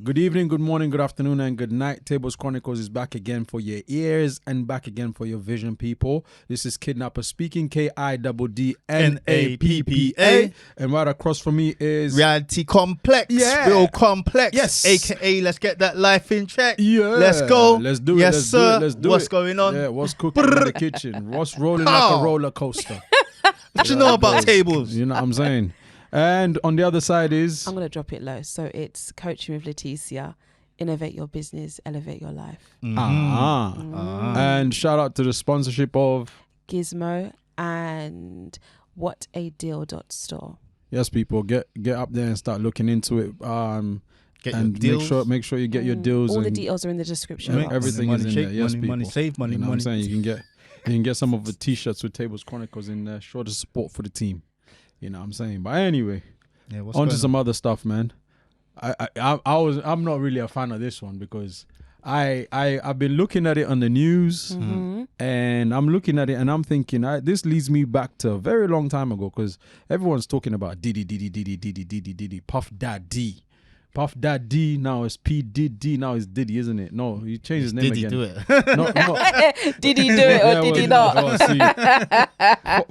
Good evening, good morning, good afternoon, and good night. Tableschronicles is back again for your ears and back again for your vision, people. This is Kidnapper speaking, KIDDNAPPA. And right across from me is... Reality Complex. Yeah. Real Complex. Yes. AKA, let's get that life in check. Yeah. Let's go. Let's do it. Yes, let's sir. Do it. Let's do What's it. going on? Yeah, what's cooking in the kitchen? What's rolling like a roller coaster? What you know about tables? You know what I'm saying? And on the other side is... I'm going to drop it low. So it's Coaching with Leticia. Innovate your business, elevate your life. And shout out to the sponsorship of... Gizmo and whatadeal.store. Yes, people, get up there and start looking into it. Get and your deals. make sure you get your deals. All the and details are in the description box. everything is in there. Yes, people. Money, save money, you know money. What I'm saying? You can get some of the t-shirts with Tableschronicles in there. Show the support for the team. You know what I'm saying? But anyway, on to some other stuff, man. I'm not really a fan of this one because I've been looking at it on the news and I'm looking at it and I'm thinking this leads me back to a very long time ago because everyone's talking about Diddy, Puff Daddy. Puff Daddy now is P Diddy, now is Diddy, isn't it? No, he changed his name Diddy again. do it? No. Did he do it or did he not?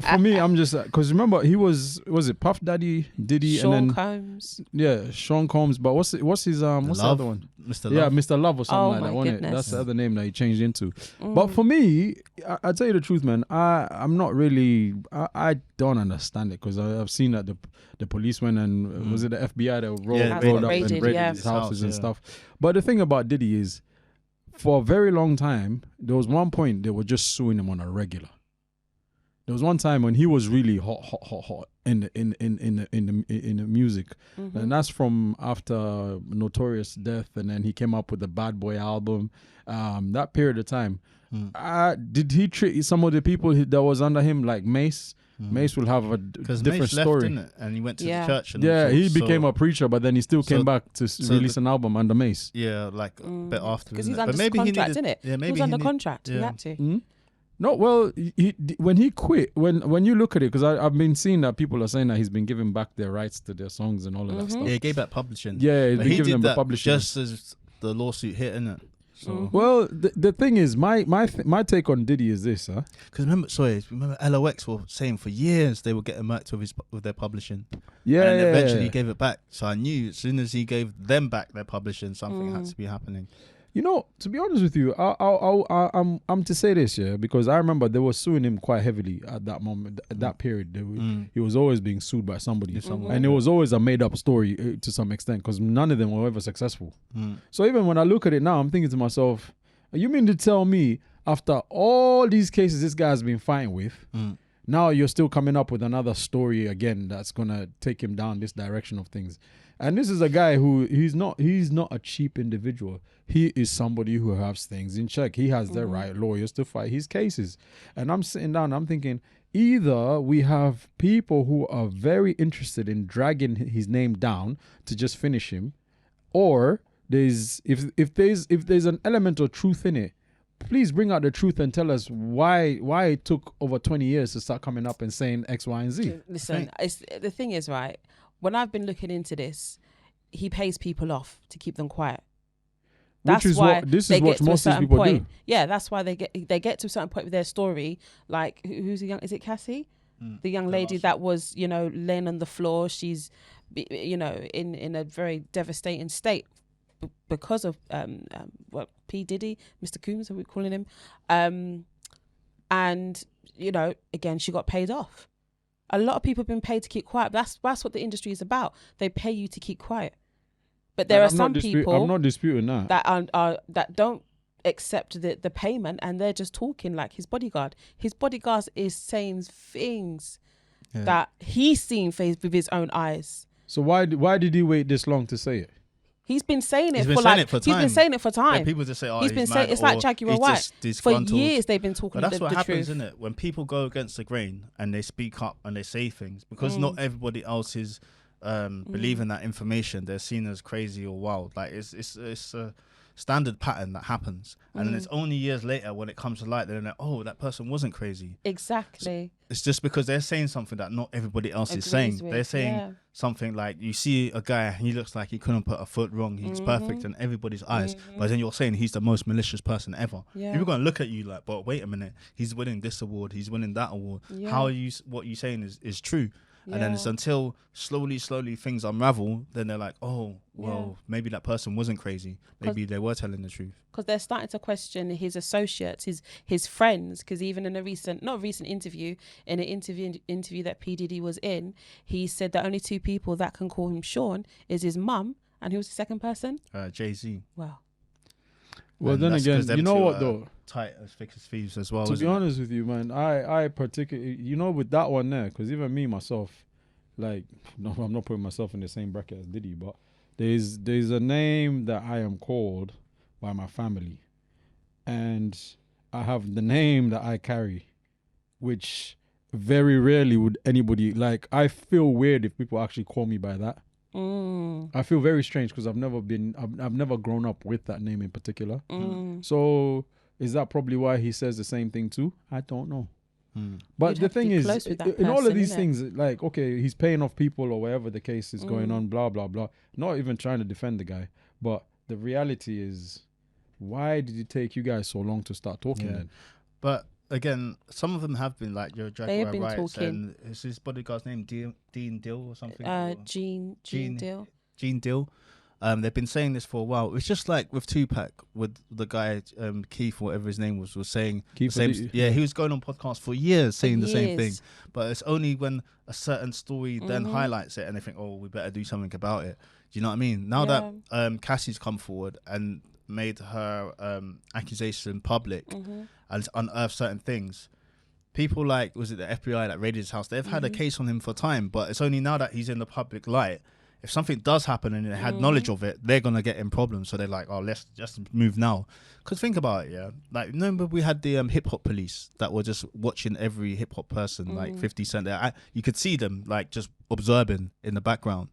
For me, I'm just because remember he was it Puff Daddy, Diddy, Sean and then Combs. yeah, Sean Combs. But what's his what's the other one? Mr. Love. Yeah, Mr. Love or something like my that, wasn't it? goodness. That's the other name that he changed into. But for me, I tell you the truth, man. I'm not really. I don't understand it because I've seen that the police went and was it the FBI that rolled up and raided his houses and stuff. But the thing about Diddy is, for a very long time, there was one point they were just suing him on a regular. There was one time when he was really hot in the music, and that's from after Notorious death, and then he came up with the Bad Boy album. That period of time, did he treat some of the people that was under him like Mace? Mace will have a different Mace story. left, and he went to the church. And he became a preacher, but then he still came back to release an album under Mace. Yeah, like a bit after. Because he's under contract, isn't it? Yeah, maybe he was under contract. He had to. No, well, when he quit, when you look at it, because I've been seeing that people are saying that he's been giving back their rights to their songs and all of that stuff. Yeah, he gave back publishing. Yeah, he's been giving them the publishing. Just as the lawsuit hit, innit? So. Well, the thing is, my take on Diddy is this, huh? Because remember LOX were saying for years they were getting murked with their publishing. Yeah, and eventually he gave it back. So I knew as soon as he gave them back their publishing, something had to be happening. You know, to be honest with you, I'm to say this, yeah, because I remember they were suing him quite heavily at that moment, at that period. He was always being sued by somebody, and it was always a made-up story to some extent because none of them were ever successful. So even when I look at it now, I'm thinking to myself, you mean to tell me after all these cases this guy's been fighting with, now you're still coming up with another story again that's gonna take him down this direction of things? And this is a guy who he's not a cheap individual. He is somebody who has things in check. He has the right lawyers to fight his cases. And I'm sitting down, I'm thinking, either we have people who are very interested in dragging his name down to just finish him, or if there's an element of truth in it, please bring out the truth and tell us why it took over 20 years to start coming up and saying X, Y, and Z. Listen, the thing is, right, when I've been looking into this, he pays people off to keep them quiet. That's why this is what most people point. do. Yeah, that's why they get to a certain point with their story. Like, who's the young? Is it Cassie, the young lady that was laying on the floor? She's in a very devastating state because of P Diddy, Mr. Coombs, are we calling him? And again, she got paid off. A lot of people have been paid to keep quiet. That's what the industry is about. They pay you to keep quiet. But there are some people I'm not disputing that that don't accept the payment, and they're just talking like his bodyguard. His bodyguard is saying things that he's seen with his own eyes. So why did he wait this long to say it? He's been saying it for time. Yeah, people just say, he's been saying it's like Jaguar White. For years they've been talking but that's what the happens, truth. isn't it? When people go against the grain and they speak up and they say things, because not everybody else is believing that information, they're seen as crazy or wild. Like it's standard pattern that happens, and then it's only years later when it comes to light they're like, oh, that person wasn't crazy. Exactly. So it's just because they're saying something that not everybody else is saying. They're saying something like, you see a guy, he looks like he couldn't put a foot wrong, he's perfect in everybody's eyes, but then you're saying he's the most malicious person ever. People are going to look at you like, but wait a minute, he's winning this award, he's winning that award. How are you, what you're saying is true. And then it's until slowly things unravel, then they're like, oh, well, maybe that person wasn't crazy. Maybe they were telling the truth. Because they're starting to question his associates, his friends. Because even in interview, in an interview that P. Diddy was in, he said that only 2 people that can call him Sean is his mum, and who's the second person? Jay-Z. Wow. Well, then again, you know what though? Tight as thick as thieves as well. To be honest with you, man, I particularly, you know, with that one there, because even me myself, like, no, I'm not putting myself in the same bracket as Diddy, but there's a name that I am called by my family, and I have the name that I carry, which very rarely would anybody, like, I feel weird if people actually call me by that. I feel very strange because I've never grown up with that name in particular. So is that probably why he says the same thing too? I don't know. But the thing is, in all of these things, like, okay, he's paying off people or whatever the case is going on, blah, blah, blah. Not even trying to defend the guy. But the reality is, why did it take you guys so long to start talking then? But again, some of them have been like your Jaguar rights, and is his bodyguard's name Dean Dill or something? Gene Dill. Gene Dill. They've been saying this for a while. It's just like with Tupac, with the guy Keith, whatever his name was saying. Keith, he was going on podcasts for years saying the same thing. But it's only when a certain story then highlights it and they think, oh, we better do something about it. Do you know what I mean? Now that Cassie's come forward and made her accusation public and unearthed certain things, people like, was it the FBI that raided his house? They've had a case on him for time, but it's only now that he's in the public light. If something does happen and they had knowledge of it, they're going to get in problems. So they're like, oh, let's just move now. Because think about it, yeah. Like, remember we had the hip-hop police that were just watching every hip-hop person, like 50 Cent there. You could see them, like, just observing in the background.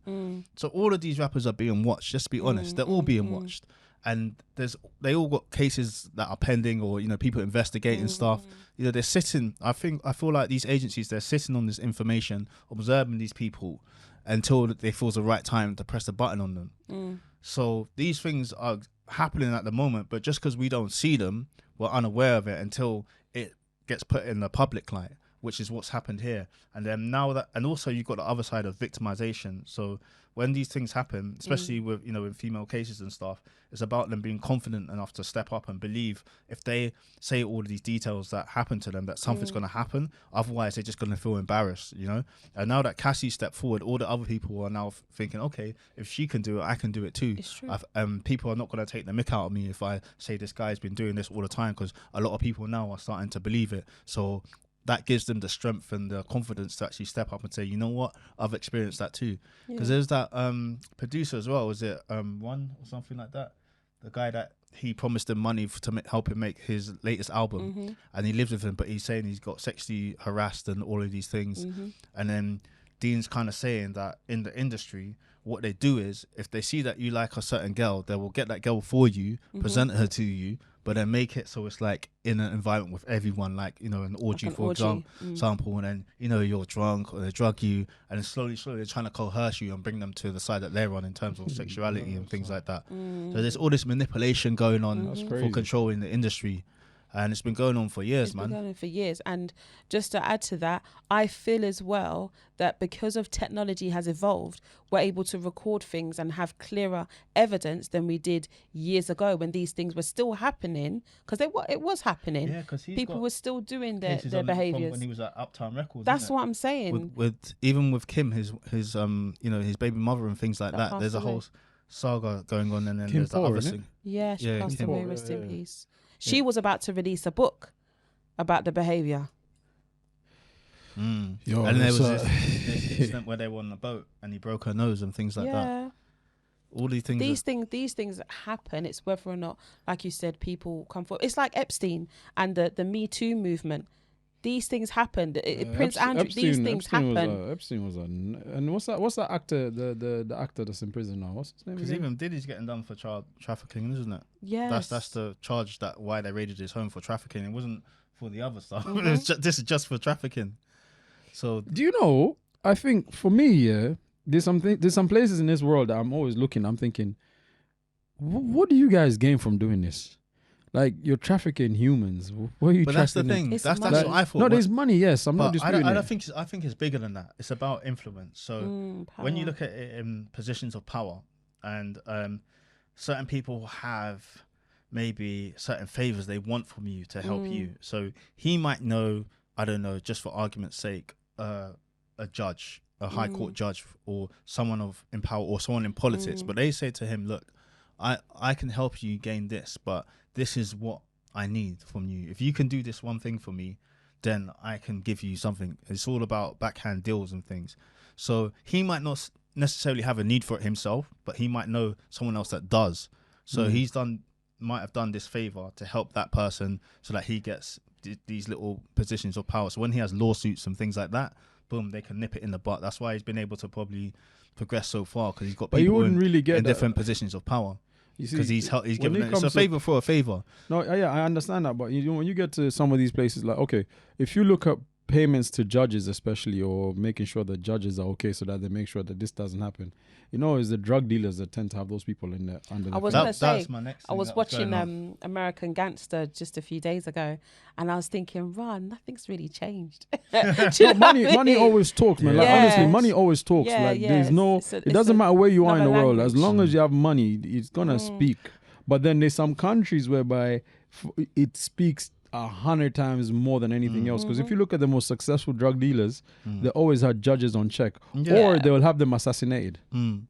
So all of these rappers are being watched, just to be honest. They're all being watched. And they all got cases that are pending, or, you know, people investigating stuff. You know, they're sitting, I feel like these agencies, they're sitting on this information, observing these people until they feel the right time to press the button on them. So these things are happening at the moment, but just because we don't see them, we're unaware of it until it gets put in the public light, which is what's happened here. And then now that, and also you've got the other side of victimization. So when these things happen, especially with, you know, in female cases and stuff, it's about them being confident enough to step up and believe if they say all of these details that happen to them, that something's going to happen. Otherwise, they're just going to feel embarrassed, you know? And now that Cassie stepped forward, all the other people are now thinking, okay, if she can do it, I can do it too. It's true. People are not going to take the mick out of me if I say this guy's been doing this all the time, because a lot of people now are starting to believe it. So that gives them the strength and the confidence to actually step up and say, you know what, I've experienced that too. Because there's that producer as well, was it One or something like that? The guy that he promised him money to help him make his latest album, and he lives with him, but he's saying he's got sexually harassed and all of these things. And then Dean's kind of saying that in the industry, what they do is, if they see that you like a certain girl, they will get that girl for you, present her to you, but then make it so it's like in an environment with everyone, like, you know, an orgy, like for example, and then, you know, you're drunk or they drug you, and then slowly they're trying to coerce you and bring them to the side that they're on in terms of sexuality and things like that. So there's all this manipulation going on for controlling the industry. And it's been going on for years, man. It's been going on for years. And just to add to that, I feel as well that because of technology has evolved, we're able to record things and have clearer evidence than we did years ago when these things were still happening. Because it was happening. Yeah, because people were still doing their behaviours. When he was at Uptown Records. That's what I'm saying. Even with Kim, his you know, his baby mother and things like that. There's a whole saga going on, and then Kim there's the other thing. Yeah, she passed away. Rest in peace. She was about to release a book about the behaviour. And there was this incident where they were on a boat and he broke her nose and things like that. All these things. These things happen. It's whether or not, like you said, people come forward. It's like Epstein and the Me Too movement. these things happened. Prince Andrew, these things happen. Epstein was and what's that actor? The actor that's in prison now. What's his name? Because even Diddy's getting done for child trafficking, isn't it? Yes. That's the charge that why they raided his home for trafficking. It wasn't for the other stuff. Mm-hmm. This is just for trafficking. So do you know? I think for me, there's some places in this world that I'm always looking. I'm thinking, what do you guys gain from doing this? Like, you're trafficking humans. What are you? But that's the thing. That's what I thought. No, there's money. Yes, I'm not disputing I think it's bigger than that. It's about influence. So when you look at it in positions of power, and certain people have maybe certain favors they want from you to help you. So he might know, I don't know, just for argument's sake, a judge, a high court judge, or someone in power, or someone in politics. But they say to him, look, I can help you gain this, but this is what I need from you. If you can do this one thing for me, then I can give you something. It's all about backhand deals and things. So he might not necessarily have a need for it himself, but he might know someone else that does. So might have done this favor to help that person so that he gets these little positions of power. So when he has lawsuits and things like that, boom, they can nip it in the butt. That's why he's been able to probably progress so far, because he's got people in different positions of power. Because he's giving it. It's a favor for a favor. No, yeah, I understand that. But when you get to some of these places, like, okay, if you look up payments to judges, especially, or making sure that judges are okay, so that they make sure that this doesn't happen. It's the drug dealers that tend to have those people in there. I was going to say, I was watching American Gangster just a few days ago, and I was thinking, nothing's really changed. Money always talks, man. Like, honestly, money always talks. There's no, it doesn't matter where you are in the world. As long as you have money, it's gonna speak. But then there's some countries whereby it speaks 100 times more than anything else. Because if you look at the most successful drug dealers, they always had judges on check, or they will have them assassinated.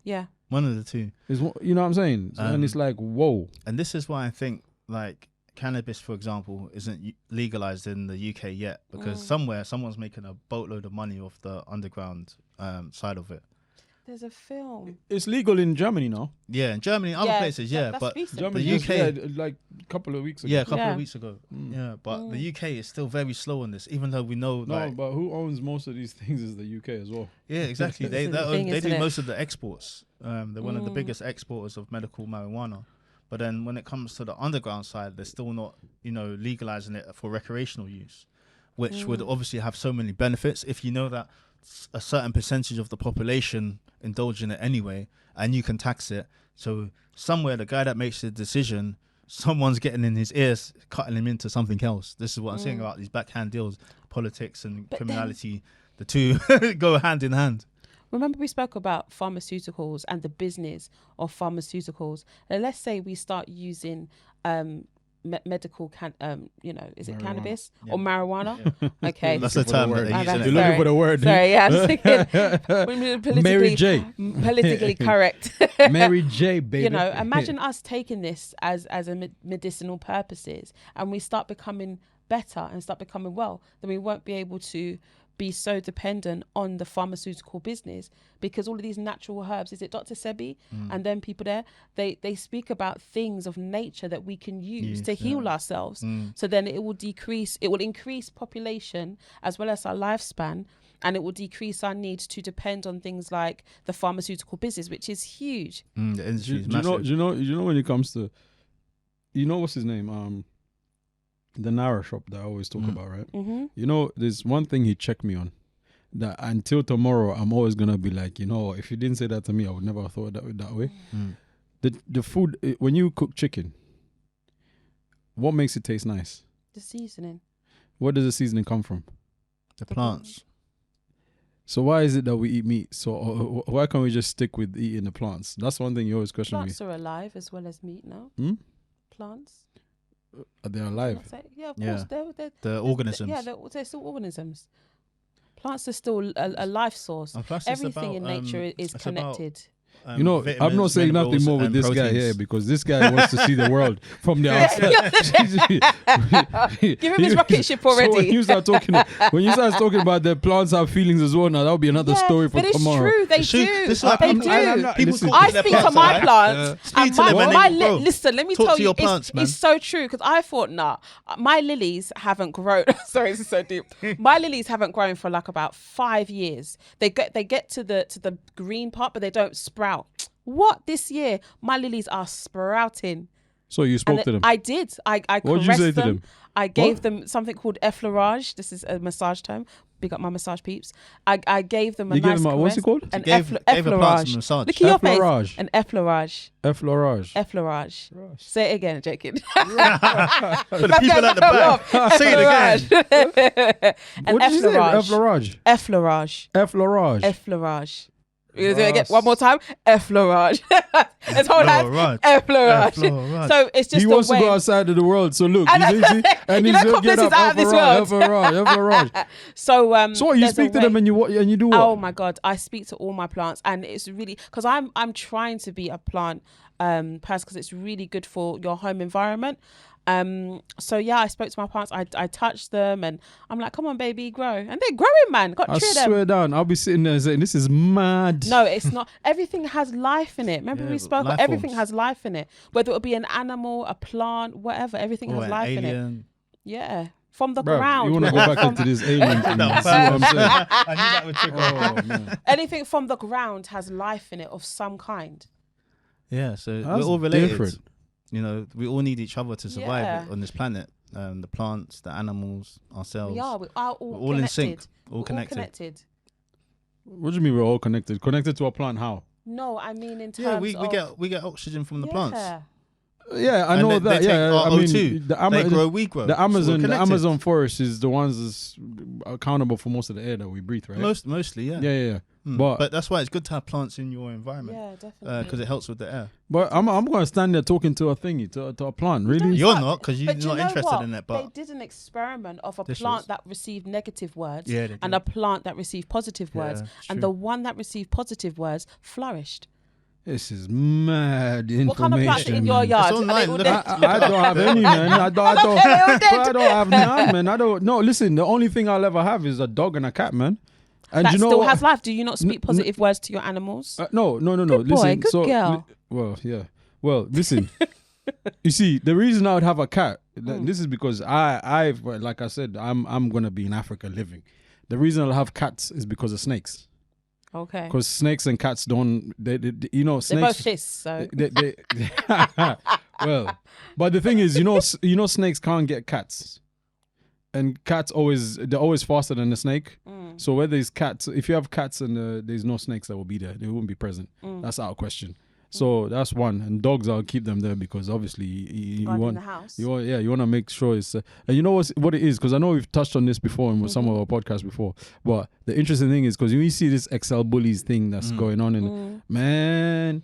Yeah, one of the two. You know what I'm saying? And it's like, whoa. And this is why I think, like, cannabis, for example, isn't legalized in the UK yet, because somewhere someone's making a boatload of money off the underground side of it. There's a film. It's legal in Germany now. Yeah, in Germany, other places, but Germany, the UK, like a couple of weeks ago. Yeah, a couple of weeks ago. Yeah, but the UK is still very slow on this, even though we know. No, but who owns most of these things is the UK as well. Yeah, exactly. they do most of the exports. They're one of the biggest exporters of medical marijuana. But then when it comes to the underground side, they're still not, legalizing it for recreational use, which would obviously have so many benefits if you know that a certain percentage of the population indulge in it anyway, and you can tax it. So somewhere, the guy that makes the decision, someone's getting in his ears, cutting him into something else. This is what I'm saying about these backhand deals. Politics and criminality, the two go hand in hand. Remember we spoke about pharmaceuticals and the business of pharmaceuticals. And let's say we start using medical is it cannabis or marijuana? Okay, that's the term that they use. You're looking for the word. Sorry, yeah, I'm thinking Mary J. Politically correct. Mary J. Baby. Imagine us taking this as a medicinal purposes, and we start becoming better and start becoming well. Then we won't be able to be so dependent on the pharmaceutical business, because all of these natural herbs, is it Dr. Sebi and then people there, they speak about things of nature that we can use to heal ourselves. So then it will increase population as well as our lifespan, and it will decrease our need to depend on things like the pharmaceutical business, which is huge. The industry is massive. You know when it comes to, what's his name? The Nara shop that I always talk about, right? There's one thing he checked me on, that until tomorrow I'm always gonna be like, if you didn't say that to me, I would never have thought that way. The food, when you cook chicken, what makes it taste nice? The seasoning. Where does the seasoning come from? The plants. So why is it that we eat meat? So why can't we just stick with eating the plants? That's one thing you always question me. Plants are alive as well as meat now. Plants. They're alive. Yeah, of course. They're organisms. They're still organisms. Plants are still a life source. Everything in nature is connected. You know, I'm not saying nothing more with this guy here because this guy wants to see the world from the outside. Give him his rocket ship already. So when you start talking about the plants have feelings as well, now that'll be another story for tomorrow. But it's true, they do. They do. I speak to my plants. Listen, let me tell you, plants, it's so true because I thought, my lilies haven't grown. Sorry, this is so deep. My lilies haven't grown for like about 5 years. They get to the green part, but they don't sprout. What, this year my lilies are sprouting. So you spoke to them? I did. I what did you say to them? I gave them something called effleurage. This is a massage term. Big up my massage peeps. I gave them a nice caress. What's it called? An effleurage. Look at your face. An effleurage. Effleurage. Say it again, Jacob. For the people at the back, say it again. An effleurage. Effleurage. Effleurage. You do it again one more time. Effleurage. Let's hold hands. Effleurage. So it's just he wants to go outside of the world. So look, and he's confidence is out of this world. Effleurage. So what you speak to them and you do what? Oh my God, I speak to all my plants, and it's really because I'm trying to be a plant person because it's really good for your home environment. So yeah, I spoke to my plants. I touched them, and I'm like, "Come on, baby, grow!" And they're growing, man. Got I tree them. swear down, I'll be sitting there saying, "This is mad." No, it's not. Everything has life in it. Remember we spoke. Everything has life in it. Whether it be an animal, a plant, whatever. Everything has life in it. Yeah. From the ground. You want to go back into this alien thing? See what I'm saying? I knew that would trigger. Anything from the ground has life in it of some kind. Yeah, so we're all related. Different. You know, we all need each other to survive on this planet. The plants, the animals, ourselves. We are all in sync. All connected. What do you mean we're all connected? Connected to a plant? How? No, I mean in terms of... we get oxygen from the plants. Yeah, I know that. Yeah, I mean, they grow, we grow. The Amazon forest is the ones that's accountable for most of the air that we breathe, right? Mostly, yeah. Yeah. But that's why it's good to have plants in your environment. Yeah, definitely. Because it helps with the air. But I'm going to stand there talking to a thingy, to a plant. Really? You're not, because you're not interested in it. But they did an experiment of a plant that received negative words and a plant that received positive words, and the one that received positive words flourished. This is mad information. What kind of plants in your yard? I don't have any, man. I don't have none, man. No, listen, the only thing I'll ever have is a dog and a cat, man. And that you know still what? has life. Do you not speak positive words to your animals? No. Good boy, listen, good girl. Well, listen. You see, the reason I would have a cat, this is because I've like I said, I'm gonna be in Africa living. The reason I'll have cats is because of snakes. Okay. Because snakes and cats don't, snakes. They're both fish, so. Well, but the thing is, you know, snakes can't get cats. And cats they're always faster than the snake. So where there's cats, if you have cats and there's no snakes that will be there, they won't be present. That's out of question. So that's one. And dogs, I'll keep them there because obviously you want the house. You want to make sure it's. And you know what it is, because I know we've touched on this before in some of our podcasts before. But the interesting thing is because you see this XL bullies thing that's going on, and man,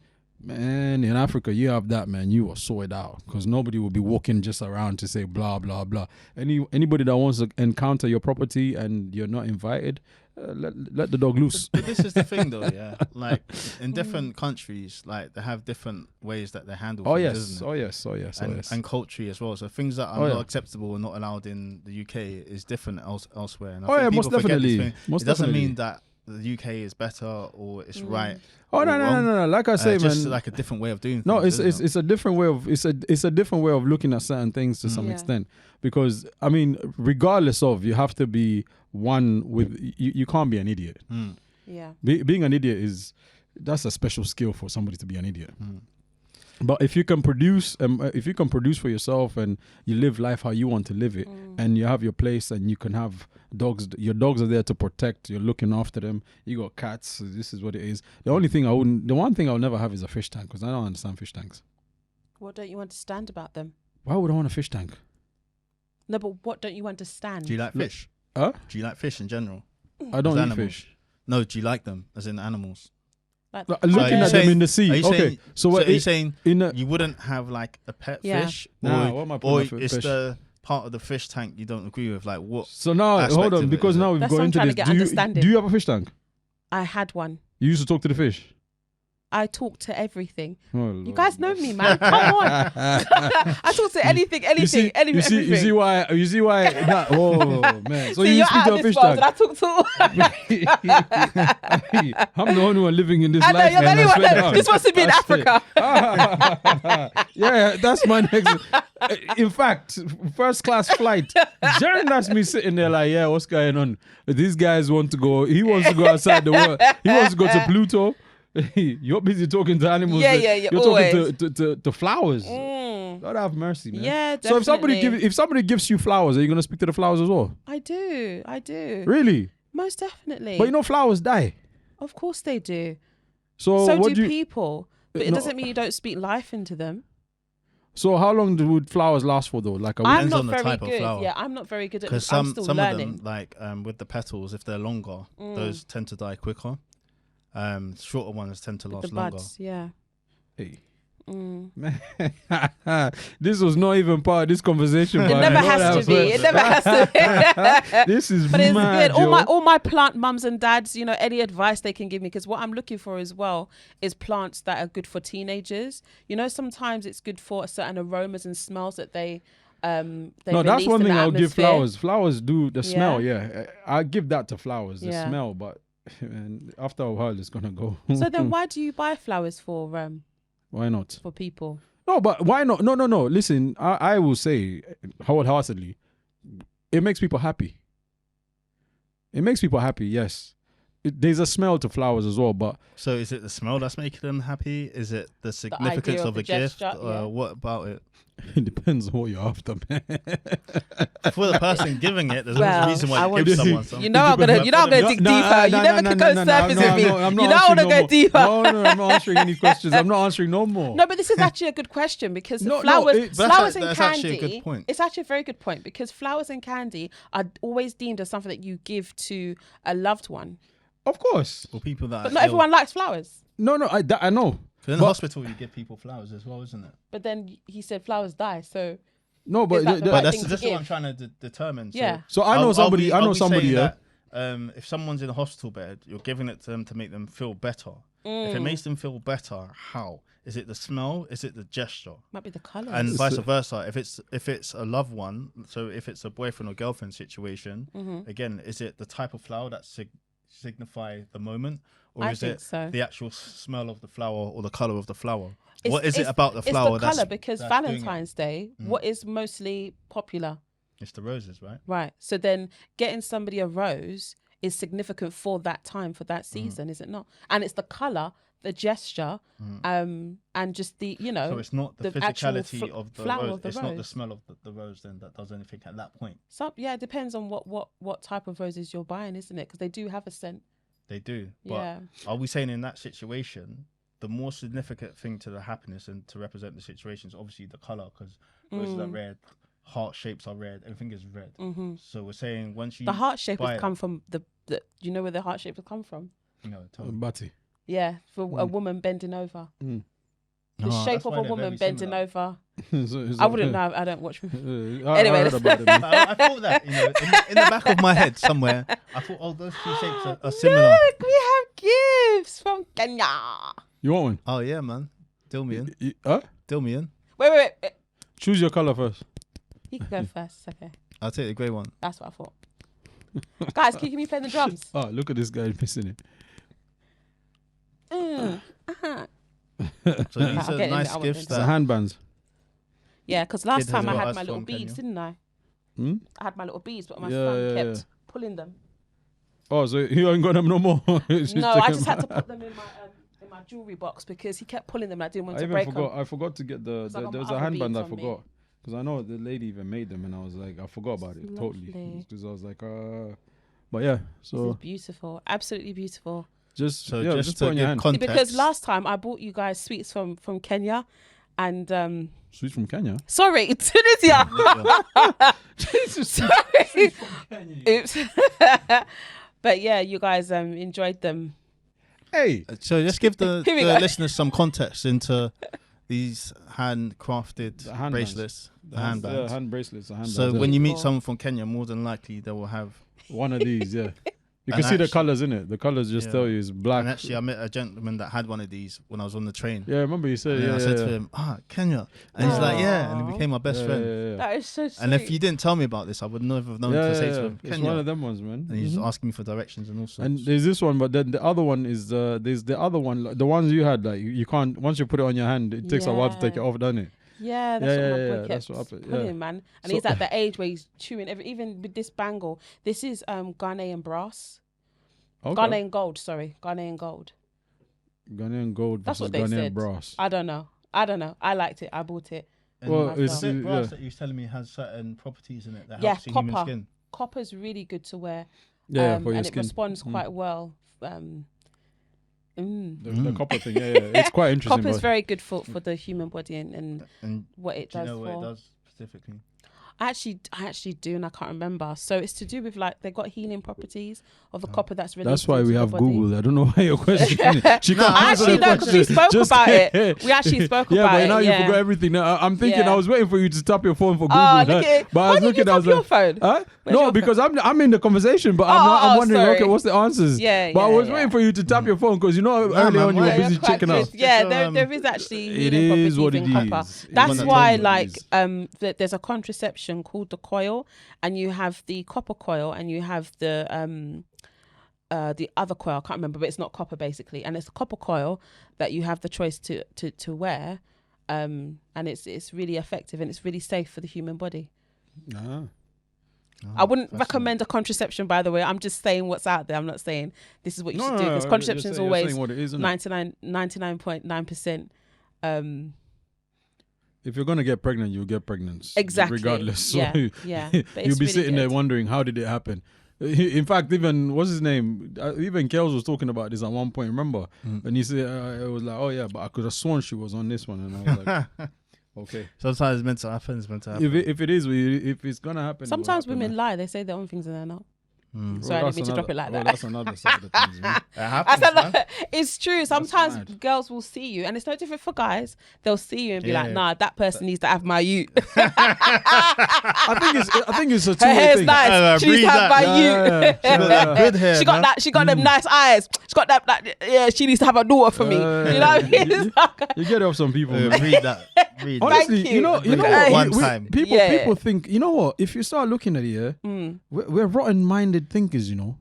in Africa you have that, man. You are sorted out because nobody will be walking just around to say blah blah blah. Anybody that wants to encounter your property and you're not invited, let the dog loose. But this is the thing, though, yeah. Like in different countries, like they have different ways that they handle things, isn't it? Oh yes. And culture as well. So things that are not acceptable and not allowed in the UK is different elsewhere. And I think most definitely. It doesn't mean that the UK is better or it's right. Oh no! Like I say, just man, like a different way of doing things. No, it's a different way of it's a different way of looking at certain things to some extent. Because I mean, regardless of, you have to be one with you can't be an idiot. Yeah, being an idiot that's a special skill for somebody to be an idiot. But if you can produce for yourself and you live life how you want to live it, and you have your place and you can have dogs, your dogs are there to protect, you're looking after them, you got cats, so this is what it is. The one thing I'll never have is a fish tank, because I don't understand fish tanks. What don't you understand about them? Why would I want a fish tank? No, but what don't you understand? Do you like fish? Huh? Do you like fish in general? I don't eat fish. No, do you like them as in animals? Looking at them in the sea. Okay, so are you saying you wouldn't have like a pet fish? Or it's the part of the fish tank you don't agree with? Like what? So now, hold on, because now we've got into this. Do you have a fish tank? I had one. You used to talk to the fish? I talk to everything. Oh, you guys know me, man. Come on. I talk to anything. You see why? Nah, oh man. So you speak to a fish tank. I talk to. I'm the only one living in this I know, life. you're the only one that just wants to be in Africa. Yeah, that's my next. In fact, first class flight. Jaren, that's me sitting there like, yeah, what's going on? These guys want to go. He wants to go outside the world. He wants to go to Pluto. You're busy talking to animals. Yeah. You're always. talking to flowers. God have mercy, man. Yeah, definitely. So if somebody gives you flowers, are you gonna speak to the flowers as well? I do. Really? Most definitely. But you know, flowers die. Of course they do. So what do people. But it doesn't mean you don't speak life into them. So how long would flowers last for though? Like a week? I'm not on the very type of good. flower. Yeah, I'm not very good at Because I'm still some learning. of them, like with the petals, if they're longer, those tend to die quicker. Shorter ones tend to last the longer. buds, yeah. Hey. This was not even part of this conversation. It never has to be. It never has to be. This is But it's mad, good. yo. All my plant mums and dads, you know, any advice they can give me, because what I'm looking for as well is plants that are good for teenagers. You know, sometimes it's good for certain aromas and smells that they no, that's one thing I'll give flowers. Flowers do the smell. Yeah, I give that to flowers. The smell, but and after a while, it's gonna go. So then, why do you buy flowers for? Why not? For people. No, but why not? No. Listen, I will say wholeheartedly, it makes people happy. It makes people happy, yes. There's a smell to flowers as well, but... So is it the smell that's making them happy? Is it the significance of a gift? What about it? It depends on what you're after, man. For the person giving it, there's no reason why you give someone something. You know I'm gonna dig deeper. You never could go surface with me. You know I want to go deeper. No, I'm not answering any questions. I'm not answering no more. No, but this is actually a good question because flowers and candy. It's actually a very good point because flowers and candy are always deemed as something that you give to a loved one. Of course. Or people that. But not everyone likes flowers. No, I know. In the hospital, you give people flowers as well, isn't it? But then he said flowers die, so... No, but that's what I'm trying to determine. So, yeah. So I know somebody. That, if someone's in a hospital bed, you're giving it to them to make them feel better. If it makes them feel better, how? Is it the smell? Is it the gesture? Might be the colour. And vice versa. If it's a loved one, so if it's a boyfriend or girlfriend situation, again, is it the type of flower that signify the moment? Or is it the actual smell of the flower or the colour of the flower? What is it about the flower? It's the colour, because Valentine's Day, what is mostly popular? It's the roses, right? Right. So then getting somebody a rose is significant for that time, for that season, is it not? And it's the colour, the gesture, and just the, you know... So it's not the physicality of the rose. It's not the smell of the rose then that does anything at that point. It depends on what type of roses you're buying, isn't it? Because they do have a scent. They do, but are we saying in that situation, the more significant thing to the happiness and to represent the situation is obviously the color, because roses are red, heart shapes are red, everything is red. So we're saying once you the heart shape has come from the do you know where the heart shape has come from? No, tell me. Butty. Yeah, for a woman bending over. The shape of a woman bending over. I wouldn't know. I don't watch. Anyway, I thought that, in the back of my head somewhere, I thought, those two shapes are similar. Look, we have gifts from Kenya. You want one? Oh yeah, man. Deal me in. Deal me in. Wait. Choose your color first. You can go first. Okay. I'll take the grey one. That's what I thought. Guys, can you give me play the drums? Oh, look at this guy missing it. So these are nice gifts. It's a handbands. Yeah, because last time I had my little beads, didn't I? I had my little beads, but my son kept pulling them. Oh, so you ain't got them no more? No, I just had to put them in my jewelry box because he kept pulling them and I didn't want to break them. I forgot to get there was a handband I forgot. Because I know the lady even made them and I was like, I forgot about it totally. Because I was like, but yeah, so. This is beautiful. Absolutely beautiful. Just put to in your hand. Context. Because last time I bought you guys sweets from Kenya and sweets from Kenya? Sorry, Tunisia. Jesus. Sorry. Oops. But yeah, you guys enjoyed them. Hey. So just give the listeners some context into these handcrafted bracelets. The handbands. Hand bracelets. So when you meet someone from Kenya, more than likely they will have one of these, yeah. You can see the colours in it. The colours just tell you it's black. And actually, I met a gentleman that had one of these when I was on the train. Yeah, I remember you said. I said to him, Kenya, and he's like, yeah, and he became my best friend. Yeah. That is so sweet. And if you didn't tell me about this, I would never have known to say to him, Kenya. It's one of them ones, man. And he's asking me for directions and all sorts. And there's this one, but then the other one is there's the other one, like, the ones you had, like you can't, once you put it on your hand, it takes a while to take it off, doesn't it? Yeah, that's what my boy kept that's putting in, man. And he's at the age where he's chewing even with this bangle. This is Ghanaian brass. Okay. Ghanaian gold, sorry. Ghanaian gold. Ghanaian gold That's versus what they Ghanaian said. brass. I don't know. I liked it. I bought it. Well, it's brass that you was telling me has certain properties in it that helps your human skin. Copper's really good to wear. Yeah, for your and skin. it responds quite well. The copper thing, it's quite interesting. Copper's very good for the human body and what it does. Do you know what it does specifically? I actually do, and I can't remember. So it's to do with they got healing properties of the copper that's released. That's why we have body. Google. I don't know why your question. She can't I answer actually the know because we question. spoke about it. We actually spoke about it. Yeah, but now you forgot everything. Now, I'm thinking I was waiting for you to tap your phone for Google. Oh, look at it. But I was looking. I was your like, phone? Huh? No, because I'm in the conversation, but I'm wondering. Sorry. Okay, what's the answers? Yeah, but I was waiting for you to tap your phone because early on you were busy checking out. Yeah, there is actually it healing is what properties it in copper. is. That's why there's a contraception called the coil, and you have the copper coil and you have the other coil. I can't remember, but it's not copper basically, and it's the copper coil that you have the choice to wear, and it's really effective and it's really safe for the human body. I wouldn't recommend a contraception, by the way. I'm just saying what's out there. I'm not saying this is what you should do, because contraception is always 99.9%. If you're gonna get pregnant, you'll get pregnant. Exactly. Regardless. Yeah. So you'll be sitting there wondering, how did it happen? In fact, even what's his name? Even Kels was talking about this at one point. Remember? And he said it was like, oh yeah, but I could have sworn she was on this one, and I was like, okay. Sometimes it's meant to happen. It's meant to happen. If it's gonna happen. Sometimes women lie. They say their own things and they're not. Sorry, I didn't mean to drop it like that. That's another side of things, man. It happens, it's true. Sometimes girls will see you, and it's no different for guys. They'll see you and be like, "Nah, that person needs to have my youth." I think it's a two-way Her hair's thing. nice. She needs to have my youth. She got that good hair. She got that. She got them nice eyes. She got that. Yeah, she needs to have a daughter for me. You know what I mean? You get it off some people. Read that. Honestly, you know what? People think, you know what? If you start looking at it, we're rotten-minded thinkers, you know.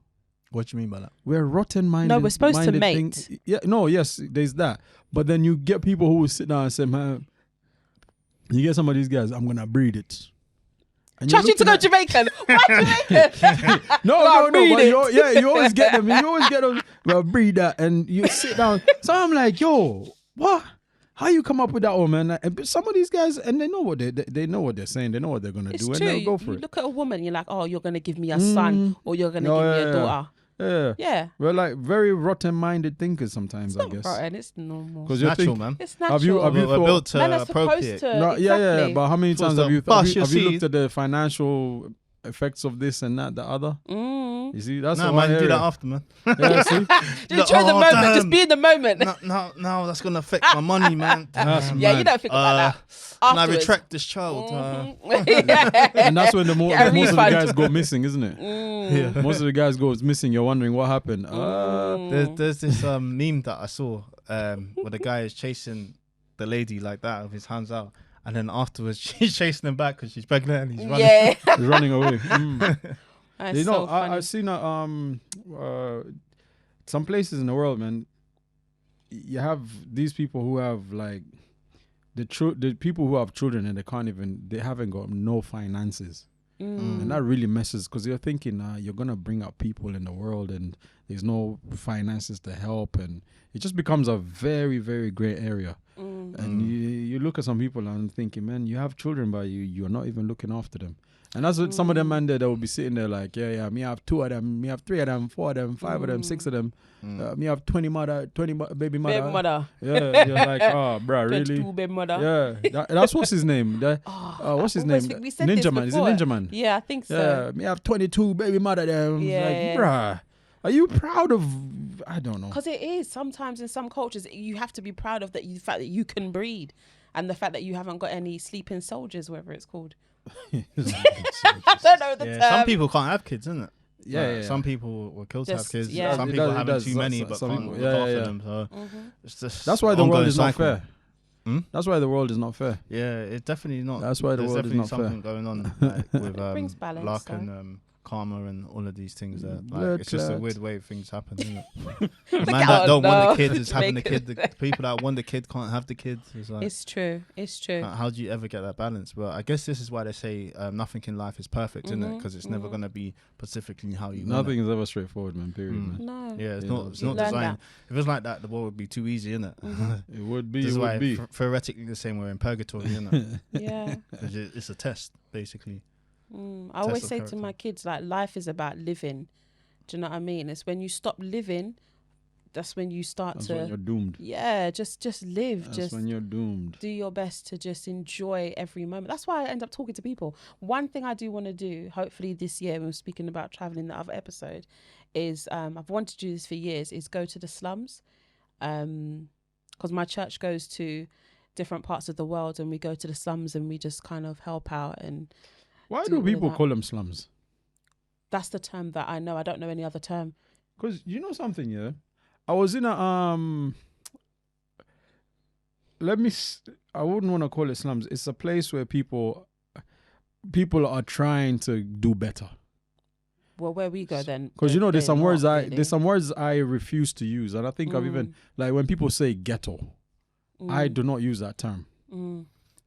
What do you mean by that? We're rotten-minded. No, we're supposed to mate. Yes, there's that. But then you get people who will sit down and say, man, you get some of these guys, I'm going to breed it. Trust you to go Jamaican. Why Jamaican? No. But you always get them. You always get them, well, breed that. And you sit down. So I'm like, yo, what? How you come up with that one, man? Some of these guys, and they know what they know what they're saying. They know what they're gonna do, and they'll go for it. You look at a woman, you're like, oh, you're gonna give me a son, or you're gonna give me a daughter. Yeah. We're like very rotten-minded thinkers sometimes, I guess. It's not rotten, it's normal. It's natural, man. It's natural. We're built to men are supposed to. Yeah. But how many times have you looked at the financial effects of this and that, the other? You see, that's no, man, do that after, man. Yeah, see? Just enjoy the moment. Damn. Just be in the moment. No, that's gonna affect my money, man. Yeah, you don't think about that. Can I retract this child? And that's when most of the guys go missing, isn't it? Yeah. Most of the guys go missing. You're wondering what happened. There's this meme that I saw where the guy is chasing the lady like that with his hands out, and then afterwards she's chasing him back because she's pregnant and he's running. Yeah. He's running away. You know, I've seen some places in the world, man. You have these people who have like the people who have children and they haven't got no finances, and that really messes, because you're thinking you're gonna bring up people in the world and there's no finances to help, and it just becomes a very, very gray area. And you look at some people and I'm thinking, man, you have children, but you're not even looking after them. And that's what some of them man there that will be sitting there like, yeah, me have 2 of them, me have 3 of them, 4 of them, 5 of them, 6 of them. Me have 20 baby mother. Baby mother. Yeah, you're like, oh, bro, really? 22 baby mother. Yeah, that's what's his name. What's his name? Ninja Man. Is it Ninja Man? Yeah, I think so. Yeah, me have 22 baby mother them. Yeah, like, bruh, are you proud of? I don't know. Because it is. Sometimes in some cultures, you have to be proud of the fact that you can breed, and the fact that you haven't got any sleeping soldiers, whatever it's called. I don't know the term. Some people can't have kids, isn't it? Some people were killed to have kids. Yeah. Some people having too many, but can't look after them. So it's just that's why the world is not fair. That's why the world is not fair. Yeah, it's definitely not. That's why the world is not fair. There's definitely something going on like, with brings balance, luck and karma and all of these things. It's just a weird way things happen. Isn't it? Man that don't want the kid is having the kid. The people that want the kid can't have the kids. It's true. How do you ever get that balance? But I guess this is why they say nothing in life is perfect, isn't it? Because it's never gonna be specifically how you. Nothing is ever straightforward, man. Period, man. No. Yeah, it's not designed. If it's like that, the world would be too easy, isn't it? It would be. This is why theoretically the same we're in purgatory, isn't it? Yeah. It's a test, basically. I always say to my kids, like, life is about living. Do you know what I mean? It's when you stop living, that's when you start when you're doomed. Yeah, just live. That's when you're doomed. Do your best to just enjoy every moment. That's why I end up talking to people. One thing I do want to do, hopefully this year, when we're speaking about traveling in the other episode, is I've wanted to do this for years, is go to the slums. Because my church goes to different parts of the world and we go to the slums and we just kind of help out and... Why do people call them slums? That's the term that I know. I don't know any other term. Because you know something, yeah? I was in a I wouldn't want to call it slums. It's a place where people are trying to do better. Well, where we go then? Because there's some words I refuse to use, and I think I've even like when people say ghetto, I do not use that term.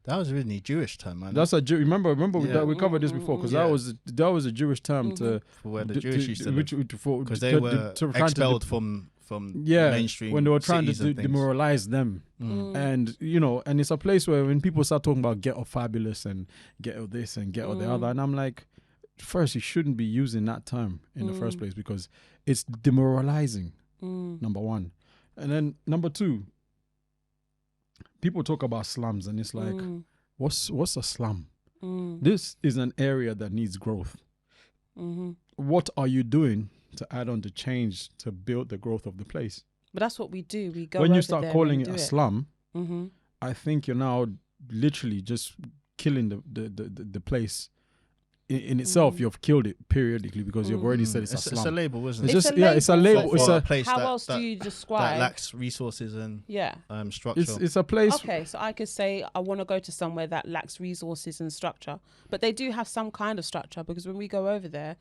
That was really Jewish term, man. That's remember that we covered this before because that was a Jewish term for where the Jewish used to live, because they were expelled from mainstream when they were trying to demoralize them, and and it's a place where when people start talking about ghetto fabulous and ghetto this and ghetto the other, and I'm like, first you shouldn't be using that term in the first place because it's demoralizing. Number one, and then number two. People talk about slums and it's like, what's a slum? This is an area that needs growth. What are you doing to add on to change to build the growth of the place? But that's what we do. We go when you over start there calling it a slum, I think you're now literally just killing the place. In itself, you've killed it periodically because you've already said it's a slum. It's a label, isn't it? It's a label. It's a place. How else do you describe that lacks resources and structure? It's a place. Okay, so I could say I want to go to somewhere that lacks resources and structure, but they do have some kind of structure because when we go over there,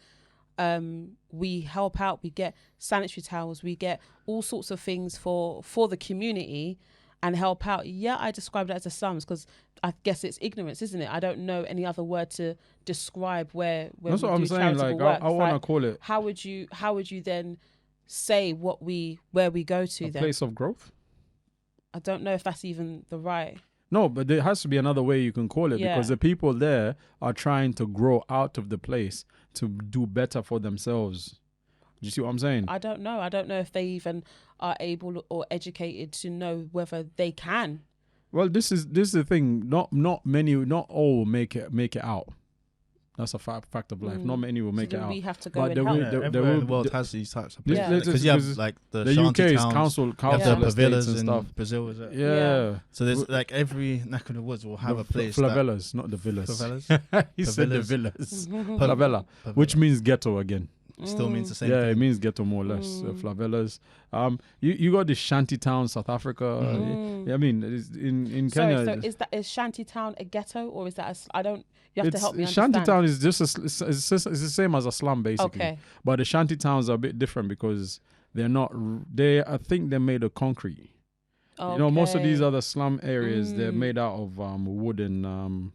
we help out. We get sanitary towels. We get all sorts of things for the community. And help out. Yeah, I described it as a slums because I guess it's ignorance, isn't it? I don't know any other word to describe where that's we what I'm saying. Like I want to call it. How would you then say where we go to? A place of growth. I don't know if that's even the right. No, but there has to be another way you can call it because the people there are trying to grow out of the place to do better for themselves. Do you see what I'm saying? I don't know. I don't know if they even are able or educated to know whether they can. Well, this is the thing. Not all will make it out. That's a fact of life. Not many will make it out. We have to go and help. Everywhere in the world has these types of places. Because you have like the UK is council favelas and stuff. Brazil, is it? Yeah. So there's like every neck of the woods will have a place. Favelas, not the villas. Favelas? He said the villas. Favela, which means ghetto again. Still means the same thing. Yeah, it means ghetto more or less. Favelas. You got the shanty town, South Africa. I mean, in Kenya. So is shanty town a ghetto or is that you have to help me understand. Shanty town is just it's the same as a slum basically. Okay. But the shanty towns are a bit different because they're not. I think they're made of concrete. Okay. Most of these other slum areas they're made out of wood and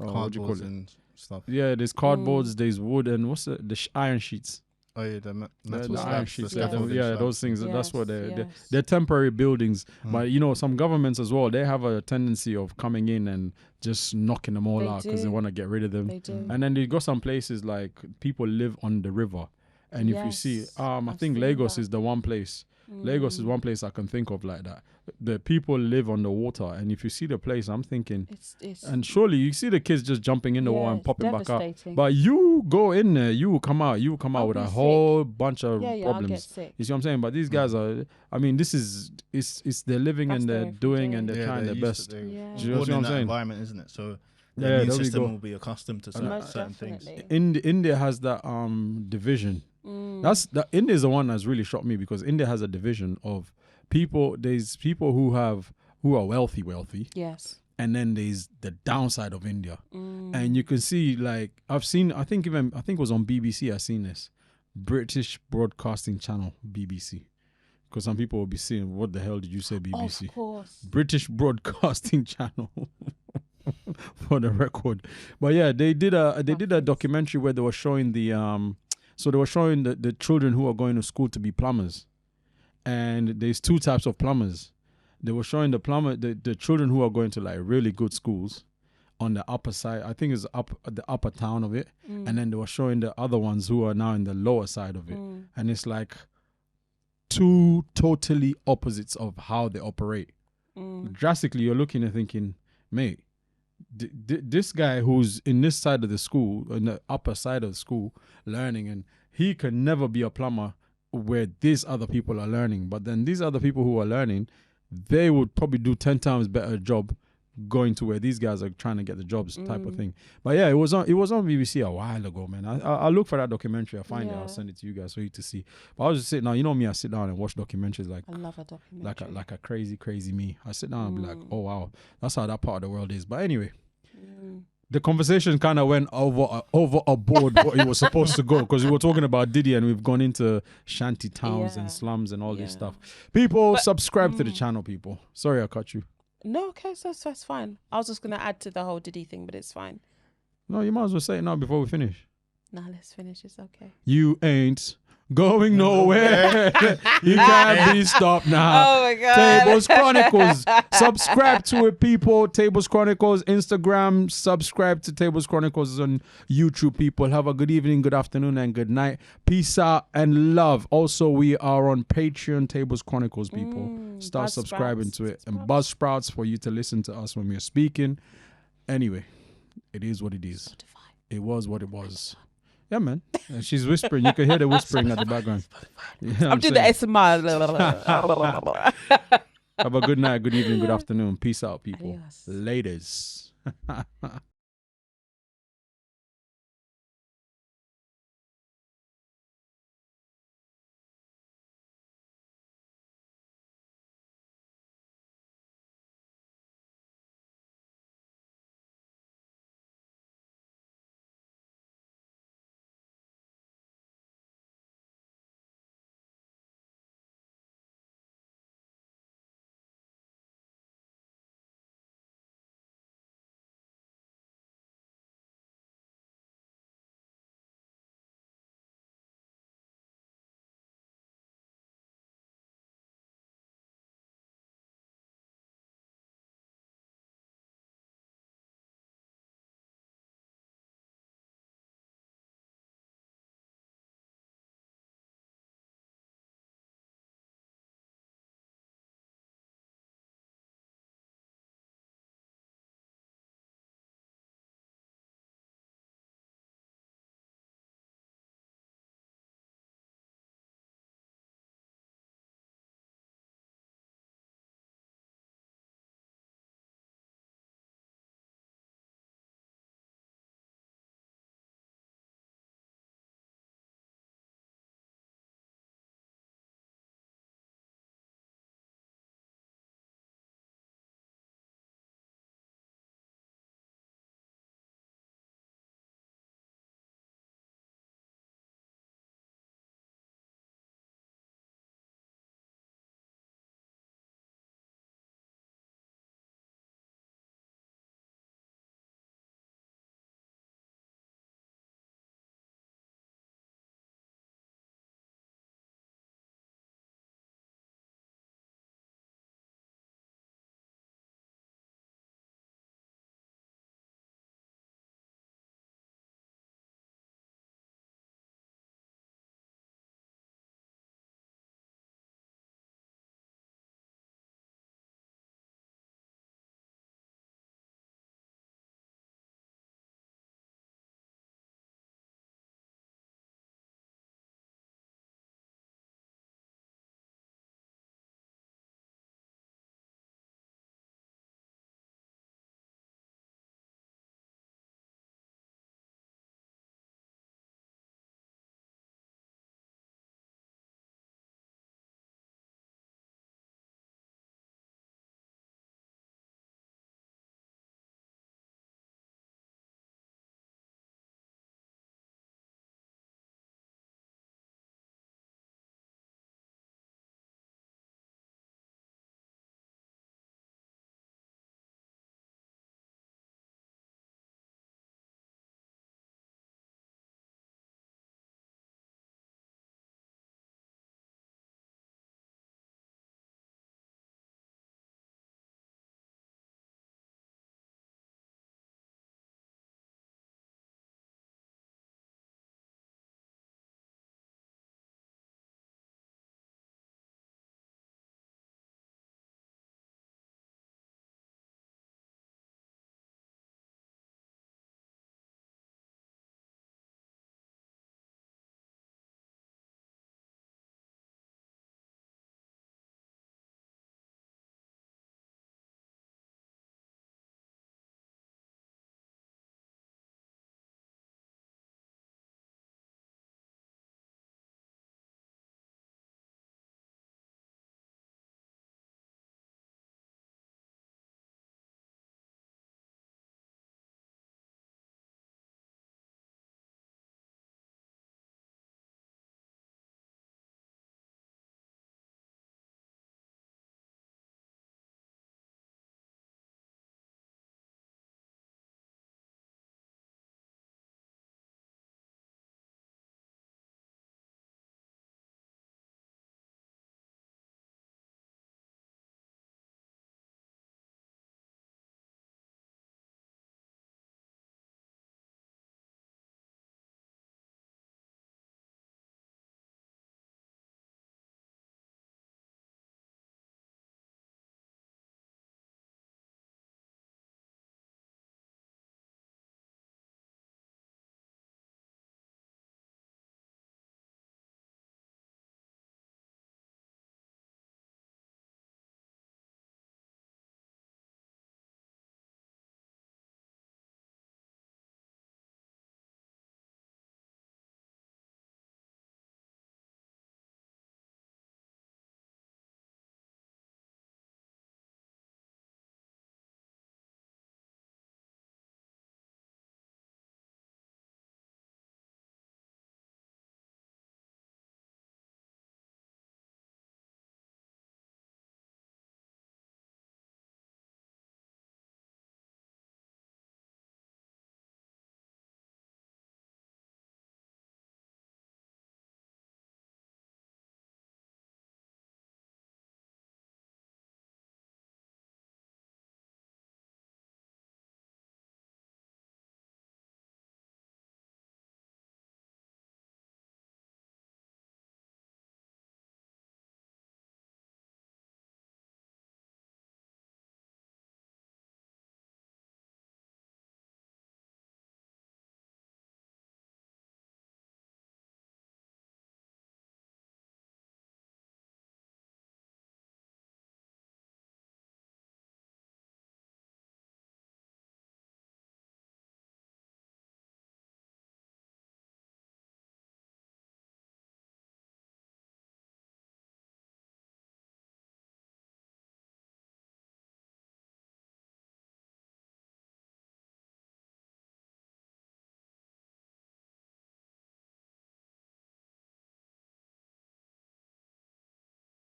cardboard and stuff. Yeah, there's cardboards, there's wood, and what's the iron sheets? Oh yeah, the metal iron sheets. Those things. Yes, that's what they're temporary buildings. But some governments as well, they have a tendency of coming in and just knocking them all out because they want to get rid of them. They do. And then they got some places like people live on the river, and if you see, I think Lagos is the one place. Lagos is one place I can think of like that. The people live on the water, and if you see the place, I'm thinking, and surely you see the kids just jumping in the water and popping back out. But you go in there, you will come out with a whole bunch of problems. I'll get sick. You see what I'm saying? But these guys are, I mean, this is it's they're living and they're doing and they're trying their best. You know what I'm saying? Environment, isn't it? So the immune system will be accustomed to certain things. India has that division. India is the one that's really shocked me, because India has a division of people. There's people who are wealthy. Yes. And then there's the downside of India. And you can see, like, I think it was on BBC, I seen this. British Broadcasting Channel, BBC. Because some people will be saying, what the hell did you say, BBC? Of course. British Broadcasting Channel. For the record. But yeah, they did a documentary where they were showing the children who are going to school to be plumbers. And there's two types of plumbers. They were showing the children who are going to like really good schools on the upper side. I think it's the upper town of it. And then they were showing the other ones who are now in the lower side of it. And it's like two totally opposites of how they operate. Drastically, you're looking and thinking, mate, this guy who's in this side of the school, in the upper side of the school, learning, and he can never be a plumber where these other people are learning. But then these other people who are learning, they would probably do 10 times better job going to where these guys are trying to get the jobs type of thing. But yeah, it was on BBC a while ago, man. I'll look for that documentary. I'll find it. I'll send it to you guys for you to see. But I was just sitting down. You know me, I sit down and watch documentaries like, I love a documentary. Like a crazy me. I sit down and be like, oh wow, that's how that part of the world is. But anyway, the conversation kind of went over aboard what it was supposed to go, because we were talking about Diddy and we've gone into shanty towns and slums and all this stuff. People, subscribe to the channel, people. Sorry I cut you. No, okay, so that's fine. I was just going to add to the whole Diddy thing, but it's fine. No, you might as well say it now before we finish. Nah, let's finish. It's okay. You ain't going nowhere. You can't be stopped now. Oh my God. Tables Chronicles. Subscribe to it, people. Tables Chronicles, Instagram. Subscribe to Tables Chronicles on YouTube, people. Have a good evening, good afternoon, and good night. Peace out and love. Also, we are on Patreon, Tables Chronicles, people. Start subscribing to it. And Buzzsprouts for you to listen to us when we're speaking. Anyway, it is what it is. Spotify. It was what it was. Yeah, man. And she's whispering. You can hear the whispering at the background. I'm doing the ASMR. Have a good night, good evening, good afternoon. Peace out, people. Adios. Laters.